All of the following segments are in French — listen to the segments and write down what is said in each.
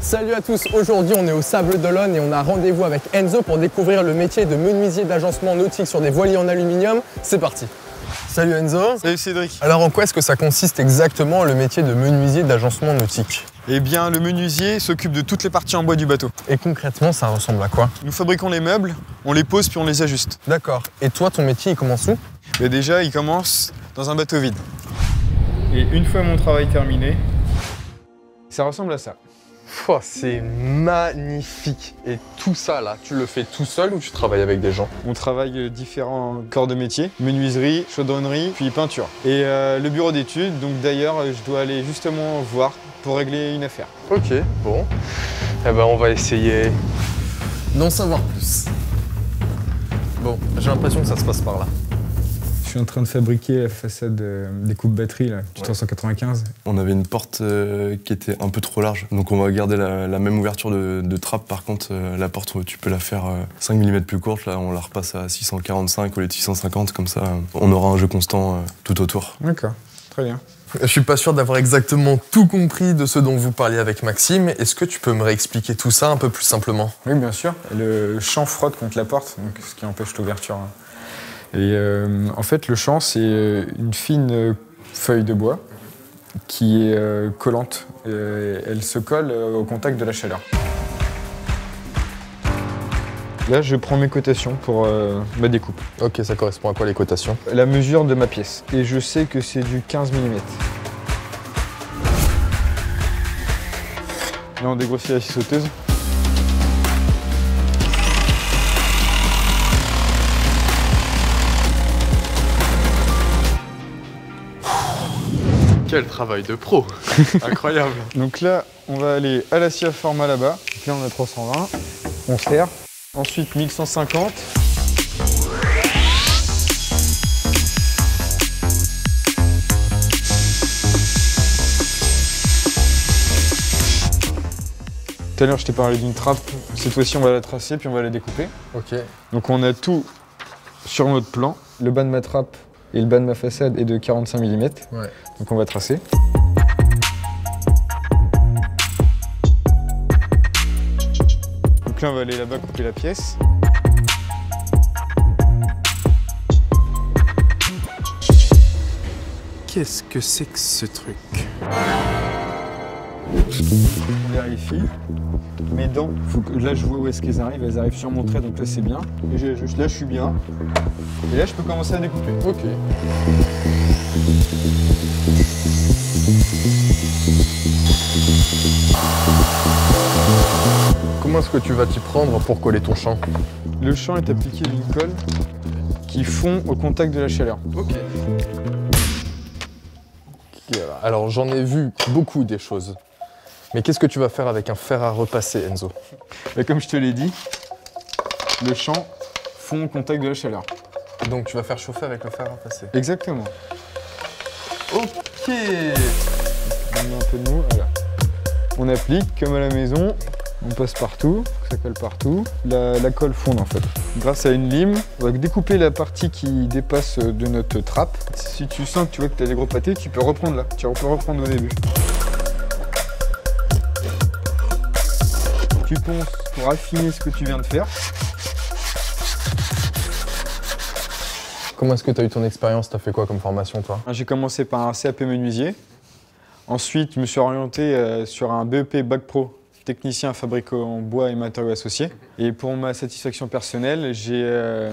Salut à tous, aujourd'hui on est au Sable d'Olonne et on a rendez-vous avec Enzo pour découvrir le métier de menuisier d'agencement nautique sur des voiliers en aluminium. C'est parti. Salut Enzo. Salut Cédric. Alors en quoi est-ce que ça consiste exactement le métier de menuisier d'agencement nautique? Eh bien, le menuisier s'occupe de toutes les parties en bois du bateau. Et concrètement, ça ressemble à quoi? Nous fabriquons les meubles, on les pose puis on les ajuste. D'accord. Et toi, ton métier, il commence où? Mais déjà, il commence dans un bateau vide. Et une fois mon travail terminé, ça ressemble à ça. Oh, c'est magnifique. Et tout ça là, tu le fais tout seul ou tu travailles avec des gens? On travaille différents corps de métier, menuiserie, chaudronnerie, puis peinture. Et le bureau d'études, donc d'ailleurs, je dois aller justement voir pour régler une affaire. Ok, bon. Eh ben, on va essayer d'en savoir plus. Bon, j'ai l'impression que ça se passe par là. Je suis en train de fabriquer la façade des coupes batteries, là, du 395. On avait une porte qui était un peu trop large, donc on va garder la même ouverture de trappe. Par contre, la porte, tu peux la faire 5 mm plus courte. Là, on la repasse à 645 au lieu de 650, comme ça, on aura un jeu constant tout autour. D'accord, très bien. Je suis pas sûr d'avoir exactement tout compris de ce dont vous parliez avec Maxime. Est-ce que tu peux me réexpliquer tout ça un peu plus simplement? Oui, bien sûr. Le champ frotte contre la porte, donc, ce qui empêche l'ouverture. Et en fait, le champ, c'est une fine feuille de bois qui est collante. Elle se colle au contact de la chaleur. Là, je prends mes cotations pour ma découpe. Ok, ça correspond à quoi les cotations? La mesure de ma pièce. Et je sais que c'est du 15 mm. Là, on dégrossit la scie sauteuse. Quel travail de pro. Incroyable. Donc là, on va aller à la scie à format là-bas. Donc là, on a 320. On serre. Ensuite, 1150. Tout à l'heure, je t'ai parlé d'une trappe. Cette fois-ci, on va la tracer puis on va la découper. Ok. Donc on a tout sur notre plan. Le bas de ma trappe et le bas de ma façade est de 45 mm. Ouais. Donc on va tracer. Donc là, on va aller là-bas couper la pièce. Qu'est-ce que c'est que ce truc? On vérifie. Mes dents, là je vois où est-ce qu'elles arrivent sur mon trait, donc là c'est bien. Et là je suis bien. Et là je peux commencer à découper. Ok. Comment est-ce que tu vas t'y prendre pour coller ton champ? Le champ est appliqué d'une colle qui fond au contact de la chaleur. Ok. Alors j'en ai vu beaucoup des choses. Mais qu'est-ce que tu vas faire avec un fer à repasser, Enzo? Et comme je te l'ai dit, le champ fond au contact de la chaleur. Donc tu vas faire chauffer avec le fer à repasser. Exactement. Ok. On met un peu de mou, voilà. On applique comme à la maison, on passe partout, ça colle partout. La colle fonde en fait. Grâce à une lime, on va découper la partie qui dépasse de notre trappe. Si tu sens que tu vois que tu as des gros pâtés, tu peux reprendre là. Tu peux reprendre au début. Tu ponces pour affiner ce que tu viens de faire. Comment est-ce que tu as eu ton expérience? Tu as fait quoi comme formation, toi? J'ai commencé par un CAP menuisier. Ensuite, je me suis orienté sur un BEP Bac Pro, technicien fabricant en bois et matériaux associés. Et pour ma satisfaction personnelle, j'ai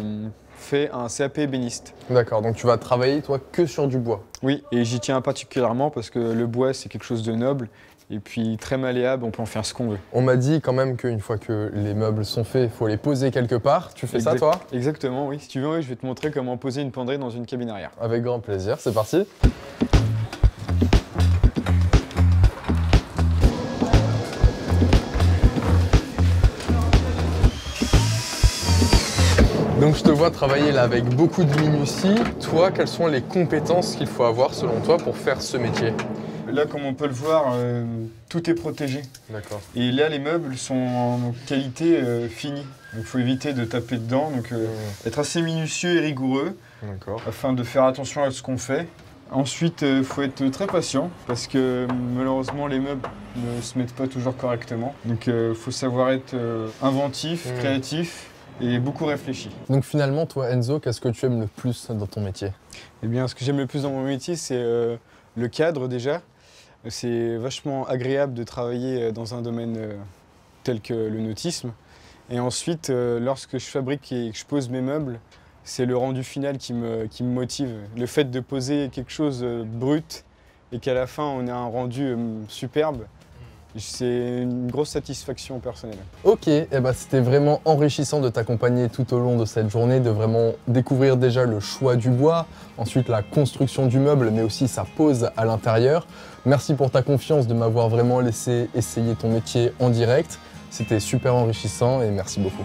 fait un CAP ébéniste. D'accord, donc tu vas travailler, toi, que sur du bois? Oui, et j'y tiens particulièrement parce que le bois, c'est quelque chose de noble. Et puis très malléable, on peut en faire ce qu'on veut. On m'a dit quand même qu'une fois que les meubles sont faits, il faut les poser quelque part. Tu fais ça, toi? Exactement, oui. Si tu veux, oui, je vais te montrer comment poser une penderie dans une cabine arrière. Avec grand plaisir, c'est parti. Donc je te vois travailler là avec beaucoup de minutie. Toi, quelles sont les compétences qu'il faut avoir selon toi pour faire ce métier? Là, comme on peut le voir, tout est protégé. D'accord. Et là, les meubles sont en qualité finie. Donc il faut éviter de taper dedans. Donc être assez minutieux et rigoureux afin de faire attention à ce qu'on fait. Ensuite, il faut être très patient parce que malheureusement les meubles ne se mettent pas toujours correctement. Donc il faut savoir être inventif, créatif et beaucoup réfléchi. Donc finalement, toi Enzo, qu'est-ce que tu aimes le plus dans ton métier? Eh bien, ce que j'aime le plus dans mon métier, c'est le cadre déjà. C'est vachement agréable de travailler dans un domaine tel que le nautisme. Et ensuite, lorsque je fabrique et que je pose mes meubles, c'est le rendu final qui me motive. Le fait de poser quelque chose de brut et qu'à la fin on ait un rendu superbe, c'est une grosse satisfaction personnelle. Ok, c'était vraiment enrichissant de t'accompagner tout au long de cette journée, de vraiment découvrir déjà le choix du bois, ensuite la construction du meuble, mais aussi sa pose à l'intérieur. Merci pour ta confiance de m'avoir vraiment laissé essayer ton métier en direct. C'était super enrichissant et merci beaucoup.